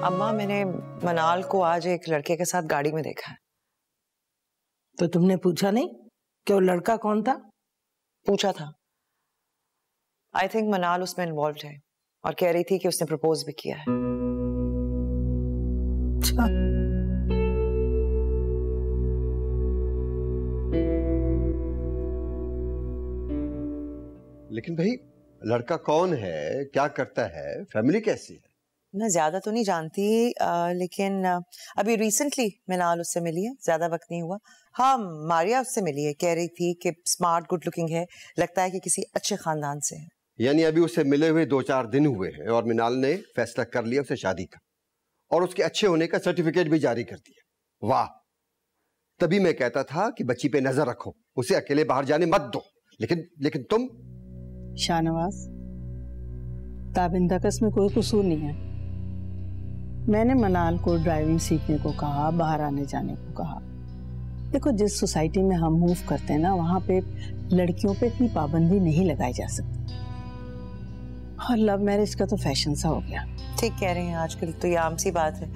अम्मा, मैंने मनाल को आज एक लड़के के साथ गाड़ी में देखा है। तो तुमने पूछा नहीं कि वो लड़का कौन था? पूछा था। आई थिंक मनाल उसमें इन्वॉल्व है और कह रही थी कि उसने प्रपोज भी किया है। अच्छा। लेकिन भाई लड़का कौन है, क्या करता है, फैमिली कैसी है? मैं ज्यादा तो नहीं जानती, लेकिन अभी रिसेंटली मनाल उससे मिली है, ज्यादा वक्त नहीं हुआ। हाँ, मारिया उससे मिली है, कह रही थी कि स्मार्ट, गुड लुकिंग है, लगता है कि किसी अच्छे खानदान से है। यानी अभी उसे मिले हुए 2-4 दिन हुए हैं और मिनाल ने फैसला कर लिया उसे शादी का और उसके अच्छे होने का सर्टिफिकेट भी जारी कर दिया। वाह! तभी मैं कहता था कि बच्ची पे नजर रखो, उसे अकेले बाहर जाने मत दो। लेकिन तुम। शाहनवाज, ताबिंदा का इसमें कोई कसूर नहीं है। मैंने मनाल को ड्राइविंग सीखने को कहा, बाहर आने जाने को कहा। देखो, जिस सोसाइटी में हम मूव करते हैं ना, वहां पे लड़कियों पे इतनी पाबंदी नहीं लगाई जा सकती। और लव मैरिज का तो फैशन सा हो गया। ठीक कह रहे हैं, आजकल तो ये आम सी बात है।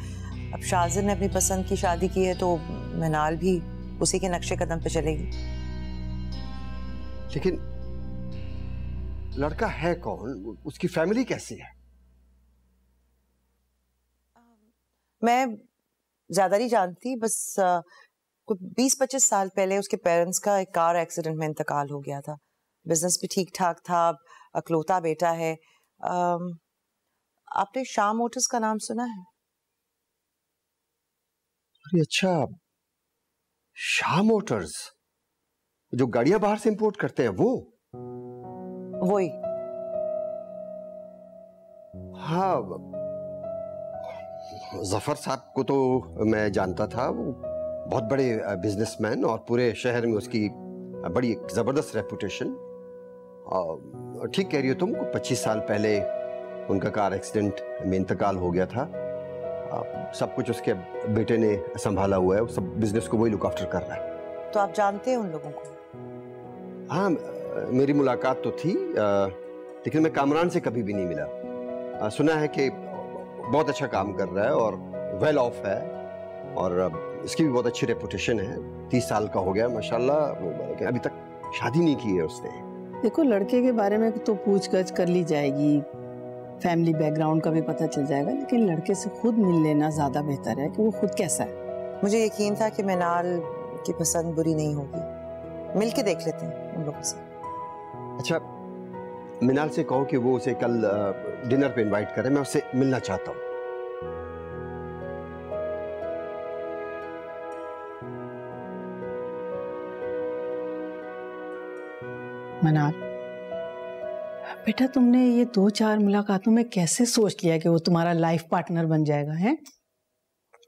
अब शाहज़िन ने अपनी पसंद की शादी की है तो मनाल भी उसी के नक्शे कदम पे चलेगी। लेकिन लड़का है कौन, उसकी फैमिली कैसी है? मैं ज्यादा नहीं जानती, बस 20-25 साल पहले उसके पेरेंट्स का एक कार एक्सीडेंट में इंतकाल हो गया था। बिजनेस भी ठीक ठाक था, अकलौता बेटा है। आपने शाह मोटर्स का नाम सुना है? अरे अच्छा, शाह मोटर्स जो गाड़ियां बाहर से इंपोर्ट करते हैं, वही। हाँ, जफर साहब को तो मैं जानता था, वो बहुत बड़े बिजनेसमैन और पूरे शहर में उसकी बड़ी जबरदस्त रेपुटेशन। ठीक कह रही हो तुम, 25 साल पहले उनका कार एक्सीडेंट में इंतकाल हो गया था। सब कुछ उसके बेटे ने संभाला हुआ है, सब बिजनेस को वही लुक आफ्टर कर रहा है। तो आप जानते हैं उन लोगों को? हाँ, मेरी मुलाकात तो थी, लेकिन मैं कामरान से कभी भी नहीं मिला। सुना है कि बहुत अच्छा काम कर रहा है और वेल ऑफ है और इसकी भी बहुत अच्छी रेपुटेशन है। 30 साल का हो गया माशाल्लाह, अभी तक शादी नहीं की है उसने। देखो, लड़के के बारे में तो पूछगछ कर ली जाएगी, फैमिली बैकग्राउंड का भी पता चल जाएगा, लेकिन लड़के से खुद मिल लेना ज्यादा बेहतर है कि वो खुद कैसा है। मुझे यकीन था कि मनाल की पसंद बुरी नहीं होगी, मिल के देख लेते हैं उन लोगों से। अच्छा, मिनाल से कहो कि वो उसे कल डिनर पे इनवाइट करे, मैं उससे मिलना चाहता हूँ। मनाल बेटा, तुमने ये 2-4 मुलाकातों में कैसे सोच लिया कि वो तुम्हारा लाइफ पार्टनर बन जाएगा? है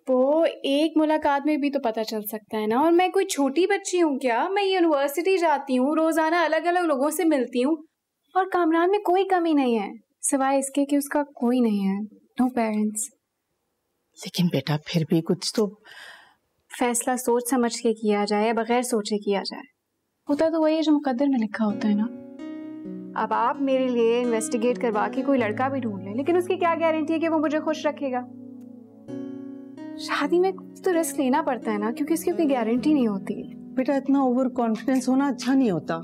वो एक मुलाकात में भी तो पता चल सकता है ना। और मैं कोई छोटी बच्ची हूँ क्या? मैं यूनिवर्सिटी जाती हूँ, रोजाना अलग अलग लोगों से मिलती हूँ और कामरान में कोई कमी नहीं है सिवाय इसके कि उसका कोई नहीं है, नो पेरेंट्स। लेकिन बेटा, फिर भी कुछ तो फैसला सोच समझ के किया जाए या बगैर सोचे किया जाए, होता तो वही है जो मुकद्दर में लिखा होता है ना। अब आप मेरे लिए इन्वेस्टिगेट करवा के कोई लड़का भी ढूंढ लें, लेकिन उसकी क्या गारंटी है कि वो मुझे खुश रखेगा? शादी में तो रिस्क लेना पड़ता है ना, क्योंकि इसकी कोई गारंटी नहीं होती। बेटा, इतना ओवर कॉन्फिडेंस होना अच्छा नहीं होता।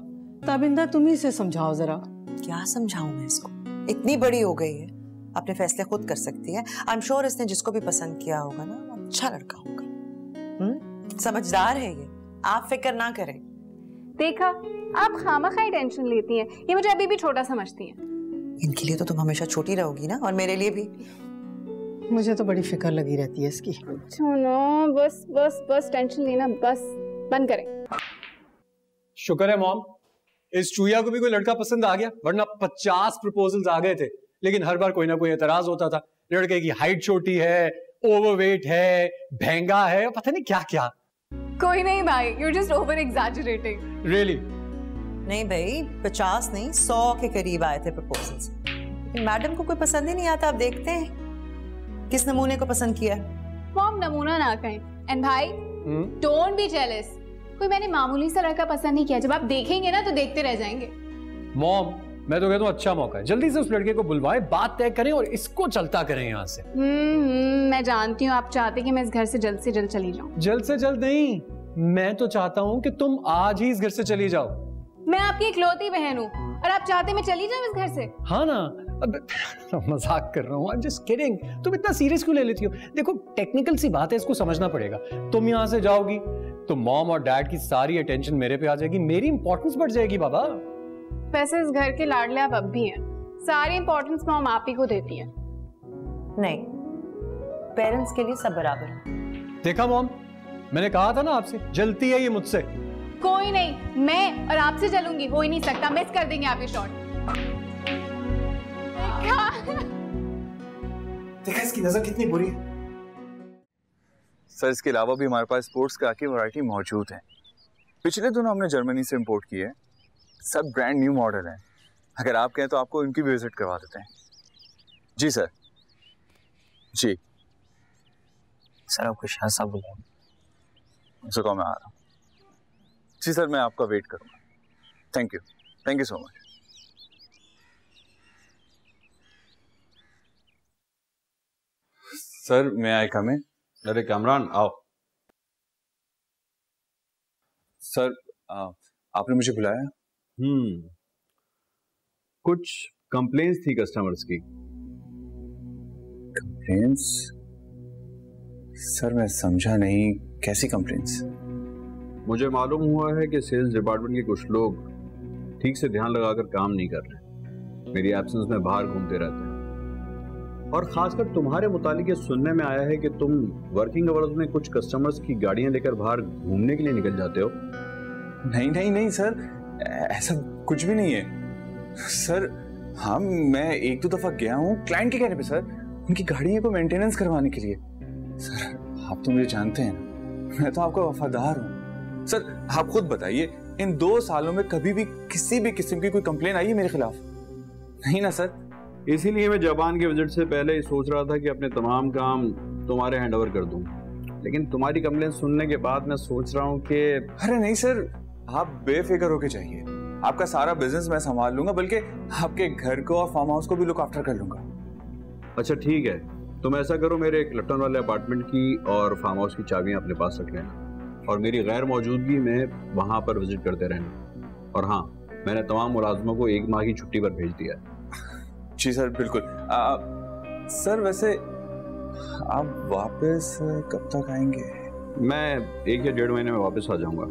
ताबिंदा, तुम ही से समझाओ जरा। क्या समझाऊं मैं इसको? इतनी बड़ी हो गई है, अपने फैसले खुद कर सकती है। आई एम श्योर इसने जिसको भी पसंद किया होगा ना, अच्छा लड़का होगा। समझदार है ये, आप फिक्र ना करें। देखा, आप खामखाई टेंशन लेती हैं, ये मुझे अभी भी छोटा समझती हैं। इनके लिए तो तुम हमेशा छोटी रहोगी ना, और मेरे लिए भी। मुझे तो बड़ी फिक्र लगी रहती है इसकी। सुनो, बस बस बस टेंशन लेना बस बंद करें। शुक्र है मॉम, इस चूया को भी कोई लड़का पसंद आ गया, वरना 50 प्रपोजल्स आ गए थे। लेकिन हर बार कोई ना कोई एतराज होता था। लड़के की हाइट छोटी है, ओवरवेट है, महंगा है, पता नहीं क्या क्या। कोई नहीं भाई, you're just over exaggerating. Really? नहीं भाई, 50 नहीं 100 के करीब आए थे प्रपोजल्स। मैडम को कोई पसंद ही नहीं आता। अब देखते हैं किस नमूने को पसंद किया है। मॉम, नमूना ना कहें। एंड भाई, डोंट बी जेलस। कोई मैंने मामूली सा लड़का पसंद नहीं किया, जब आप देखेंगे ना तो देखते रह जाएंगे। मॉम, मैं तो कहता हूँ अच्छा मौका है, जल्दी से उस लड़के को बुलवाएं, बात तय करें और इसको चलता करें यहाँ से। मैं जानती हूँ आप चाहते कि मैं इस घर से जल्द चली जाऊँ। जल्द से जल्द नहीं, मैं तो चाहता हूँ कि तुम आज ही इस घर से चली जाओ। मैं आपकी इकलौती बहन हूँ और आप चाहते मैं चली जाऊँ इस घर से? हाँ ना, अब मजाक कर रहा हूँ, I'm just kidding। तुम इतना सीरियस क्यों ले लेती हो? देखो टेक्निकल सी बात है, इसको समझना पड़ेगा। तुम यहाँ से जाओगी तो मॉम और डैड की सारी अटेंशन मेरे पे आ जाएगी, मेरी इंपॉर्टेंस बढ़ जाएगी बाबा। वैसे इस घर के लाडले आप अब भी हैं, सारी इंपॉर्टेंस मॉम आप ही को देती है। नहीं, पेरेंट्स के लिए सब बराबर है। देखा मॉम, मैंने कहा था ना आपसे, जलती है ये मुझसे। कोई नहीं, मैं और आपसे जलूंगी, हो ही नहीं सकता, मिस कर देंगे आप ये शॉट। देखा इसकी नजर कितनी बुरी है। सर इसके अलावा भी हमारे पास स्पोर्ट्स कार की वैरायटी मौजूद है। पिछले दिनों हमने जर्मनी से इंपोर्ट की है, सब ब्रांड न्यू मॉडल हैं। अगर आप कहें तो आपको इनकी भी विजिट करवा देते हैं। जी सर। जी सर आपको शाह साहब बुलाओ। उनसे कहो मैं आ रहा हूँ। जी सर, मैं आपका वेट करूँगा। Thank you so much. Sir मैं आई कम इन? अरे कामरान आओ। सर आपने मुझे बुलाया? कुछ कंप्लेंट्स थी कस्टमर्स की। कंप्लेंट्स? सर मैं समझा नहीं, कैसी कंप्लेंट्स? मुझे मालूम हुआ है कि सेल्स डिपार्टमेंट के कुछ लोग ठीक से ध्यान लगाकर काम नहीं कर रहे, मेरी एब्सेंस में बाहर घूमते रहते हैं, और खासकर तुम्हारे मुतालिक ये सुनने में आया है कि तुम वर्किंग आवर्स में कुछ कस्टमर्स की गाड़ियां लेकर बाहर घूमने के लिए निकल जाते हो। नहीं सर, ऐसा कुछ भी नहीं है सर। हाँ मैं एक दो दफा गया हूँ क्लाइंट के कहने पे सर, उनकी गाड़ियों को मेंटेनेंस करवाने के लिए। सर आप तो मुझे जानते हैं ना, मैं तो आपका वफादार हूँ। सर आप खुद बताइए, इन 2 सालों में कभी भी किसी भी किस्म की कोई कंप्लेन आई है मेरे खिलाफ? नहीं ना सर। इसीलिए मैं जापान के विजिट से पहले ही सोच रहा था कि अपने तमाम काम तुम्हारे हैंडओवर कर दूं, लेकिन तुम्हारी कंप्लेन सुनने के बाद मैं सोच रहा हूं कि अरे नहीं सर, आप बेफिक्र होके जाइए, आपका सारा बिजनेस मैं संभाल लूंगा, बल्कि आपके घर को और फार्म हाउस को भी लुक आफ्टर कर लूंगा। अच्छा ठीक है, तुम ऐसा करो, मेरे एक लट्टन वाले अपार्टमेंट की और फार्म हाउस की चाबियां अपने पास रख लेना, और मेरी गैर मौजूदगी में वहां पर विजिट करते रहना। और हाँ, मैंने तमाम मुलाजमों को 1 माह की छुट्टी पर भेज दिया है। जी सर बिल्कुल। सर वैसे आप वापस कब तक आएंगे? मैं 1 या 1.5 महीने में वापस आ जाऊंगा।